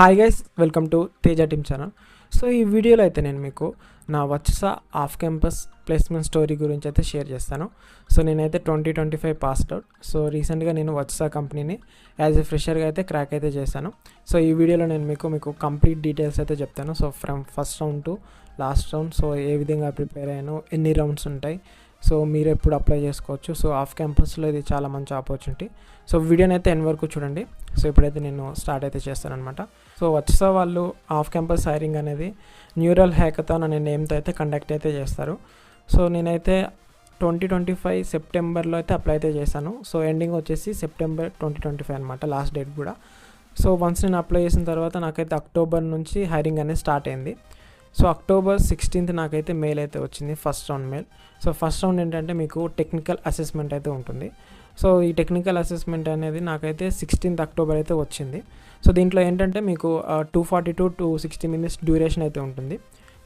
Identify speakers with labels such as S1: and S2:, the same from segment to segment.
S1: Hi guys, welcome to Teja team channel. So ఈ వీడియోలో అయితే నేను మీకు నా వర్సా ఆఫ్ క్యాంపస్ ప్లేస్మెంట్ స్టోరీ గురించి అయితే షేర్ చేస్తాను. సో నేనైతే 2025 పాస్డ్ అవుట్. సో రీసెంట్గా నేను వర్సా కంపెనీని యాజ్ ఎ ఫ్రెషర్గా అయితే క్రాక్ అయితే చేశాను. సో ఈ వీడియోలో నేను మీకు కంప్లీట్ డీటెయిల్స్ అయితే చెప్తాను. So from first round to last round, so ఏ విధంగా ప్రిపేర్ అయ్యాను, ఎన్ని రౌండ్స్ ఉంటాయి, సో మీరు ఎప్పుడు అప్లై చేసుకోవచ్చు. సో ఆఫ్ క్యాంపస్లో ఇది చాలా మంచి ఆపర్చునిటీ. సో వీడియోని అయితే ఎన్ వరకు చూడండి. సో ఇప్పుడైతే నేను స్టార్ట్ అయితే చేస్తాను అనమాట. సో వర్సా వాళ్ళు ఆఫ్ క్యాంపస్ హైరింగ్ అనేది న్యూరల్ హ్యాకథాన్ అనే నేమ్తో అయితే కండక్ట్ అయితే చేస్తారు. సో నేనైతే 2025 సెప్టెంబర్లో అయితే అప్లై అయితే చేశాను. సో ఎండింగ్ వచ్చేసి సెప్టెంబర్ 2025 అనమాట, లాస్ట్ డేట్ కూడా. సో వన్స్ నేను అప్లై చేసిన తర్వాత నాకైతే అక్టోబర్ నుంచి హైరింగ్ అనేది స్టార్ట్ అయింది. సో October 16th నాకైతే మెయిల్ అయితే వచ్చింది, first round mail. So first round ఏంటంటే మీకు టెక్నికల్ అసెస్మెంట్ అయితే ఉంటుంది. సో ఈ టెక్నికల్ అసెస్మెంట్ అనేది నాకైతే 16th October అయితే వచ్చింది. సో దీంట్లో ఏంటంటే మీకు 240 to 260 minutes డ్యూరేషన్ అయితే ఉంటుంది.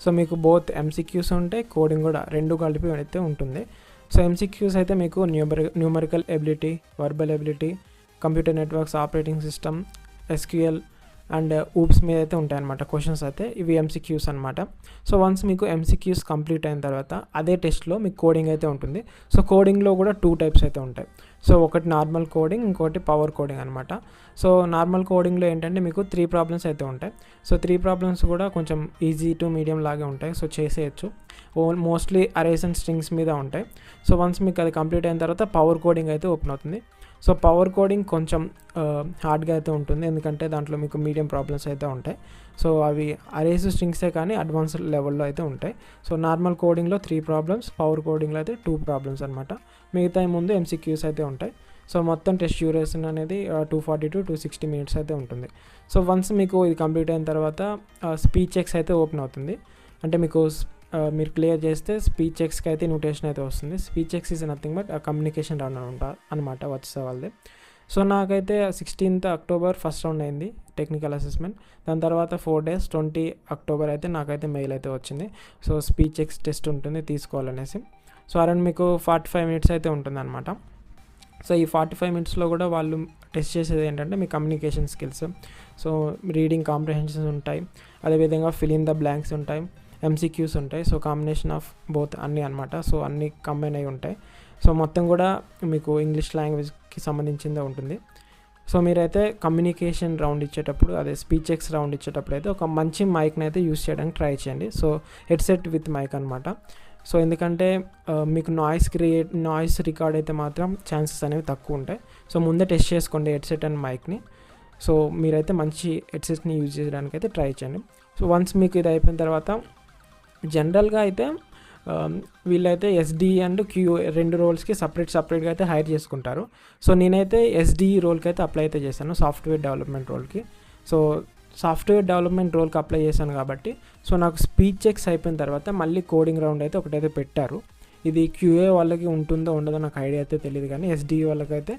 S1: సో మీకు బోత్ ఎంసీక్యూస్ ఉంటాయి, కోడింగ్ కూడా రెండు కలిపి అయితే ఉంటుంది. సో ఎంసీక్యూస్ అయితే మీకు numerical ability, verbal ability, computer networks, operating system, SQL and oops మీద అయితే ఉంటాయన్నమాట క్వశ్చన్స్ అయితే. ఇవి ఎంసీక్యూస్ అనమాట. సో వన్స్ మీకు ఎంసీక్యూస్ కంప్లీట్ అయిన తర్వాత అదే టెస్ట్లో మీకు కోడింగ్ అయితే ఉంటుంది. సో కోడింగ్లో కూడా 2 types అయితే ఉంటాయి. సో ఒకటి నార్మల్ కోడింగ్, ఇంకోటి పవర్ కోడింగ్ అనమాట. సో నార్మల్ కోడింగ్లో ఏంటంటే మీకు 3 ప్రాబ్లమ్స్ అయితే ఉంటాయి. సో 3 ప్రాబ్లమ్స్ కూడా కొంచెం ఈజీ టు మీడియం లాగే ఉంటాయి. సో చేసేయచ్చు. మోస్ట్లీ అరేస్ అండ్ స్ట్రింగ్స్ మీద ఉంటాయి. సో వన్స్ మీకు అది కంప్లీట్ అయిన తర్వాత పవర్ కోడింగ్ అయితే ఓపెన్ అవుతుంది. సో పవర్ కోడింగ్ కొంచెం హార్డ్గా అయితే ఉంటుంది, ఎందుకంటే దాంట్లో మీకు మీడియం ప్రాబ్లమ్స్ అయితే ఉంటాయి. సో అవి అరేస్ స్ట్రింగ్సే కానీ అడ్వాన్స్డ్ లెవెల్లో అయితే ఉంటాయి. సో నార్మల్ కోడింగ్లో 3 ప్రాబ్లమ్స్, పవర్ కోడింగ్లో అయితే 2 ప్రాబ్లమ్స్ అనమాట. మిగతా ముందు ఎంసీక్యూస్ అయితే ఉంటాయి. సో మొత్తం టెస్ట్ డ్యూరేషన్ అనేది 240 to 260 minutes అయితే ఉంటుంది. సో వన్స్ మీకు ఇది కంప్లీట్ అయిన తర్వాత స్పీచ్ ఎక్స్ అయితే ఓపెన్ అవుతుంది. అంటే మీకు మీరు క్లియర్ చేస్తే స్పీచ్ ఎక్స్కి అయితే ఇన్విటేషన్ అయితే వస్తుంది. Speech X is nothing but communication round అనమాట వర్సా వాళ్ళది. సో నాకైతే 16th October ఫస్ట్ రౌండ్ అయింది టెక్నికల్ అసెస్మెంట్. దాని తర్వాత 4 days 20 October అయితే నాకైతే మెయిల్ అయితే వచ్చింది. సో స్పీచ్ ఎక్స్ టెస్ట్ ఉంటుంది తీసుకోవాలనేసి. సో అరౌండ్ మీకు 45 minutes అయితే ఉంటుంది అనమాట. సో ఈ 45 minutesలో కూడా వాళ్ళు టెస్ట్ చేసేది ఏంటంటే మీ communication skills. So reading comprehensions ఉంటాయి, అదేవిధంగా ఫిల్ ఇన్ ద బ్లాంక్స్ ఉంటాయి, ఎంసీక్యూస్ ఉంటాయి. సో కాంబినేషన్ ఆఫ్ బోత్ అన్నీ అనమాట. సో అన్నీ కంబైన్ అయి ఉంటాయి. సో మొత్తం కూడా మీకు ఇంగ్లీష్ లాంగ్వేజ్కి సంబంధించిందే ఉంటుంది. సో మీరైతే కమ్యూనికేషన్ రౌండ్ ఇచ్చేటప్పుడు, అదే స్పీచ్ ఎక్స్ రౌండ్ ఇచ్చేటప్పుడు అయితే ఒక మంచి మైక్ని అయితే యూస్ చేయడానికి ట్రై చేయండి. సో హెడ్సెట్ విత్ మైక్ అనమాట. సో ఎందుకంటే మీకు నాయిస్ రికార్డ్ అయితే మాత్రం ఛాన్సెస్ అనేవి తక్కువ ఉంటాయి. సో ముందే టెస్ట్ చేసుకోండి హెడ్సెట్ అండ్ మైక్ని. సో మీరైతే మంచి హెడ్సెట్ని యూజ్ చేయడానికి అయితే ట్రై చేయండి. సో వన్స్ మీకు ఇది అయిపోయిన తర్వాత జనరల్గా అయితే వీళ్ళైతే ఎస్డి అండ్ క్యూ 2 రోల్స్కి సపరేట్గా అయితే హైర్ చేసుకుంటారు. సో నేనైతే ఎస్డి రోల్కి అయితే అప్లై అయితే చేశాను, సాఫ్ట్వేర్ డెవలప్మెంట్ రోల్కి. సో సాఫ్ట్వేర్ డెవలప్మెంట్ రోల్కి అప్లై చేశాను కాబట్టి సో నాకు స్పీచ్ చెక్స్ అయిపోయిన తర్వాత మళ్ళీ కోడింగ్ రౌండ్ అయితే ఒకటైతే పెట్టారు. ఇది క్యూఏ వాళ్ళకి ఉంటుందో ఉండదో నాకు ఐడియా అయితే తెలియదు, కానీ ఎస్డి వాళ్ళకైతే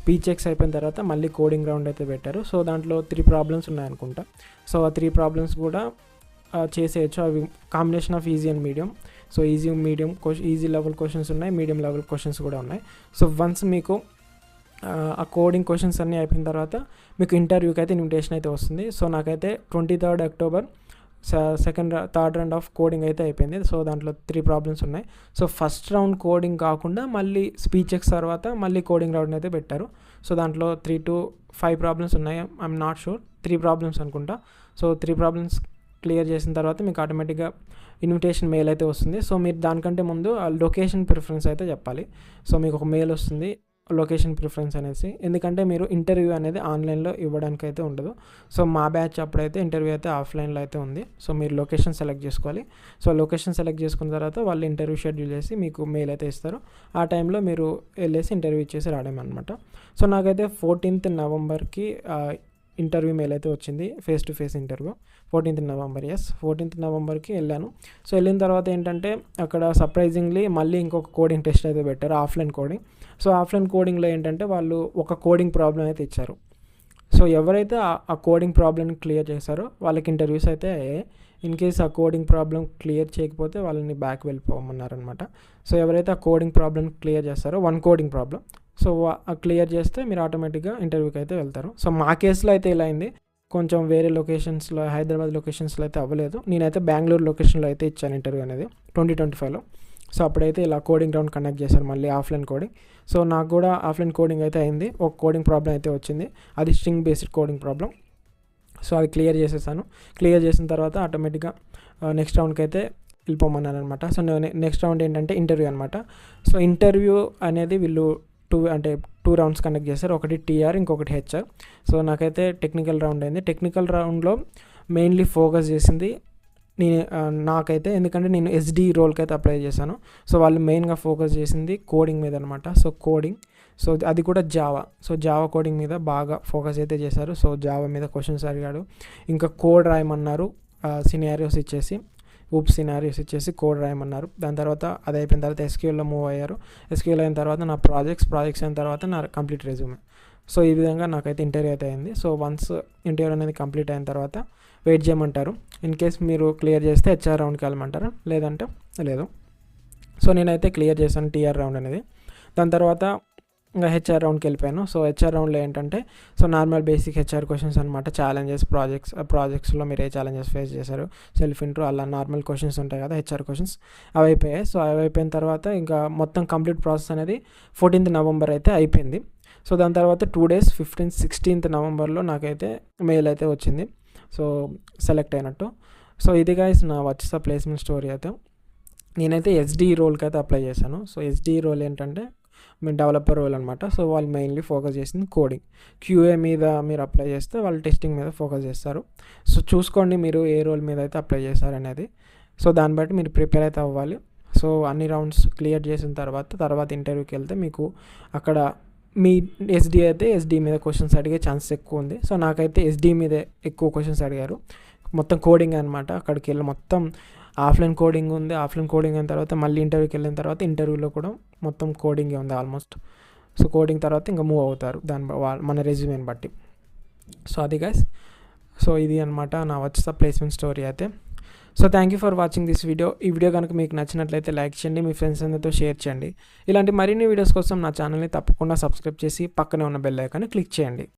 S1: స్పీచ్ చెక్స్ అయిపోయిన తర్వాత మళ్ళీ కోడింగ్ రౌండ్ అయితే పెట్టారు. సో దాంట్లో 3 ప్రాబ్లమ్స్ ఉన్నాయనుకుంటా. సో ఆ 3 ప్రాబ్లమ్స్ కూడా చేసేయచ్చు. అవి combination off easy and medium. So easy level questions ఉన్నాయి, మీడియం లెవెల్ క్వశ్చన్స్ కూడా ఉన్నాయి. సో వన్స్ మీకు ఆ కోడింగ్ క్వశ్చన్స్ అన్నీ అయిపోయిన తర్వాత మీకు ఇంటర్వ్యూకి అయితే ఇన్విటేషన్ అయితే వస్తుంది. సో నాకైతే 23rd October third round of coding అయితే అయిపోయింది. సో దాంట్లో 3 ప్రాబ్లమ్స్ ఉన్నాయి. సో ఫస్ట్ రౌండ్ కోడింగ్ కాకుండా మళ్ళీ స్పీచ్ ఎక్స్ తర్వాత మళ్ళీ కోడింగ్ రౌండ్ అయితే పెట్టారు. సో దాంట్లో 3 to 5 ప్రాబ్లమ్స్ ఉన్నాయి. ఐఎమ్ నాట్ షూర్, 3 ప్రాబ్లమ్స్ అనుకుంటా. సో 3 ప్రాబ్లమ్స్ క్లియర్ చేసిన తర్వాత మీకు ఆటోమేటిక్గా ఇన్విటేషన్ మెయిల్ అయితే వస్తుంది. సో మీరు దానికంటే ముందు లొకేషన్ ప్రిఫరెన్స్ అయితే చెప్పాలి. సో మీకు ఒక మెయిల్ వస్తుంది లొకేషన్ ప్రిఫరెన్స్ అనేసి, ఎందుకంటే మీరు ఇంటర్వ్యూ అనేది ఆన్లైన్లో ఇవ్వడానికి అయితే ఉండదు. సో మా బ్యాచ్ అప్పుడైతే ఇంటర్వ్యూ అయితే ఆఫ్లైన్లో అయితే ఉంది. సో మీరు లొకేషన్ సెలెక్ట్ చేసుకోవాలి. సో లొకేషన్ సెలెక్ట్ చేసుకున్న తర్వాత వాళ్ళు ఇంటర్వ్యూ షెడ్యూల్ చేసి మీకు మెయిల్ అయితే ఇస్తారు. ఆ టైంలో మీరు వెళ్ళేసి ఇంటర్వ్యూ ఇచ్చేసి రావడం అనమాట. సో నాకైతే 14th November ఇంటర్వ్యూ మెయిల్ అయితే వచ్చింది, face to face interview. 14th November, 14th November వెళ్ళాను. సో వెళ్ళిన తర్వాత ఏంటంటే అక్కడ సర్ప్రైజింగ్లీ మళ్ళీ ఇంకొక కోడింగ్ టెస్ట్ అయితే పెట్టారు, ఆఫ్లైన్ కోడింగ్. సో ఆఫ్లైన్ కోడింగ్లో ఏంటంటే వాళ్ళు ఒక కోడింగ్ ప్రాబ్లం అయితే ఇచ్చారు. సో ఎవరైతే ఆ కోడింగ్ ప్రాబ్లమ్ని క్లియర్ చేశారో వాళ్ళకి ఇంటర్వ్యూస్ అయితే ఇన్ కేస్ ఆ కోడింగ్ ప్రాబ్లం క్లియర్ చేయకపోతే వాళ్ళని బ్యాక్ వెళ్ళిపోమన్నారనమాట. సో ఎవరైతే ఆ కోడింగ్ ప్రాబ్లమ్ క్లియర్ చేస్తారో, 1 కోడింగ్ ప్రాబ్లం, సో క్లియర్ చేస్తే మీరు ఆటోమేటిక్గా ఇంటర్వ్యూకి అయితే వెళ్తారు. సో మా కేసులో అయితే ఇలా అయింది. కొంచెం వేరే లొకేషన్స్లో హైదరాబాద్ లొకేషన్స్లో అయితే అవ్వలేదు. నేనైతే బెంగళూరు లొకేషన్లో అయితే ఇచ్చాను ఇంటర్వ్యూ అనేది 2025లో. సో అప్పుడైతే ఇలా కోడింగ్ రౌండ్ కండక్ట్ చేశారు, మళ్ళీ ఆఫ్లైన్ కోడింగ్. సో నాకు కూడా ఆఫ్లైన్ కోడింగ్ అయితే అయింది. ఒక కోడింగ్ ప్రాబ్లం అయితే వచ్చింది, అది string based coding problem. So అది క్లియర్ చేసేసాను. క్లియర్ చేసిన తర్వాత ఆటోమేటిక్గా నెక్స్ట్ రౌండ్కి అయితే వెళ్ళిపోమన్నాను అనమాట. సో నెక్స్ట్ రౌండ్ ఏంటంటే ఇంటర్వ్యూ అనమాట. సో ఇంటర్వ్యూ అనేది వీళ్ళు టూ రౌండ్స్ కండక్ట్ చేశారు, ఒకటి టీఆర్, ఇంకొకటి హెచ్ఆర్. సో నాకైతే టెక్నికల్ రౌండ్ అయింది. టెక్నికల్ రౌండ్లో మెయిన్లీ ఫోకస్ చేసింది నాకైతే, ఎందుకంటే నేను ఎస్డి రోల్కి అయితే అప్లై చేశాను. సో వాళ్ళు మెయిన్గా ఫోకస్ చేసింది కోడింగ్ మీద అనమాట. సో కోడింగ్, సో అది కూడా జావా. సో జావా కోడింగ్ మీద బాగా ఫోకస్ అయితే చేశారు. సో జావా మీద క్వశ్చన్స్ అడిగాడు, ఇంకా కోడ్ రాయమన్నారు, సినారియోస్ ఇచ్చేసి సినారియోస్ ఇచ్చేసి కోడ్ రాయమన్నారు. దాని తర్వాత అది అయిపోయిన తర్వాత ఎస్క్యూఎల్లో మూవ్ అయ్యారు. ఎస్క్యూఎల్ అయిన తర్వాత నా ప్రాజెక్ట్స్ అయిన తర్వాత నా కంప్లీట్ రెజ్యూమే. సో ఈ విధంగా నాకైతే ఇంటర్వ్యూ అయితే అయింది. సో వన్స్ ఇంటర్వ్యూ అనేది కంప్లీట్ అయిన తర్వాత వెయిట్ చేయమంటారు. ఇన్ కేస్ మీరు క్లియర్ చేస్తే హెచ్ఆర్ రౌండ్కి వెళ్ళమంటారు, లేదంటే లేదు. సో నేనైతే క్లియర్ చేశాను టీఆర్ రౌండ్ అనేది. దాని తర్వాత ఇంకా హెచ్ఆర్ రౌండ్కి వెళ్ళిపోయాను. సో హెచ్ఆర్ రౌండ్లో ఏంటంటే so normal basic HR questions అనమాట. ఛాలెంజెస్, ప్రాజెక్ట్స్లో మీరు ఏ ఛాలెంజెస్ ఫేస్ చేశారు, సెల్ఫ్ ఇంట్రో, అలా నార్మల్ క్వశ్చన్స్ ఉంటాయి కదా హెచ్ఆర్ క్వశ్చన్స్, అవి అయిపోయాయి. సో అవి అయిపోయిన తర్వాత ఇంకా మొత్తం కంప్లీట్ ప్రాసెస్ అనేది 14th నవంబర్ అయితే అయిపోయింది. సో దాని తర్వాత 2 days 15th 16th నవంబర్లో నాకైతే మెయిల్ అయితే వచ్చింది, సో సెలెక్ట్ అయినట్టు. సో ఇది గైస్ నా వర్చసా ప్లేస్మెంట్ స్టోరీ అయితే. నేనైతే ఎస్డి రోల్కి అయితే అప్లై చేశాను. సో ఎస్డి రోల్ ఏంటంటే మీ డెవలపర్ రోల్ అనమాట. సో వాళ్ళు మెయిన్లీ ఫోకస్ చేసింది కోడింగ్. క్యూఏ మీద మీరు అప్లై చేస్తే వాళ్ళు టెస్టింగ్ మీద ఫోకస్ చేస్తారు. సో చూసుకోండి మీరు ఏ రోల్ మీద అయితే అప్లై చేస్తారు అనేది. సో దాన్ని బట్టి మీరు ప్రిపేర్ అయితే అవ్వాలి. సో అన్ని రౌండ్స్ క్లియర్ చేసిన తర్వాత ఇంటర్వ్యూకి వెళ్తే మీకు అక్కడ మీ ఎస్డి అయితే ఎస్డి మీద క్వశ్చన్స్ అడిగే ఛాన్సెస్ ఎక్కువ ఉంది. సో నాకైతే ఎస్డి మీద ఎక్కువ క్వశ్చన్స్ అడిగారు, మొత్తం కోడింగ్ అనమాట. అక్కడికి వెళ్ళి మొత్తం ఆఫ్లైన్ కోడింగ్ ఉంది. ఆఫ్లైన్ కోడింగ్ అయిన తర్వాత మళ్ళీ ఇంటర్వ్యూకి వెళ్ళిన తర్వాత ఇంటర్వ్యూలో కూడా మొత్తం కోడింగే ఉంది ఆల్మోస్ట్. సో కోడింగ్ తర్వాత ఇంకా మూవ్ అవుతారు మన రెజ్యూమేని బట్టి. సో అది గైస్, సో ఇది అనమాట నా వర్చసా ప్లేస్మెంట్ స్టోరీ అయితే. So thank you for watching this video. ఈ వీడియో కనుక మీకు నచ్చినట్లయితే లైక్ చేయండి, మీ ఫ్రెండ్స్ అందరితో షేర్ చేయండి. ఇలాంటి మరిన్ని వీడియోస్ కోసం నా ఛానల్ని తప్పకుండా సబ్స్క్రైబ్ చేసి పక్కనే ఉన్న బెల్ ఐకాన్ని క్లిక్ చేయండి.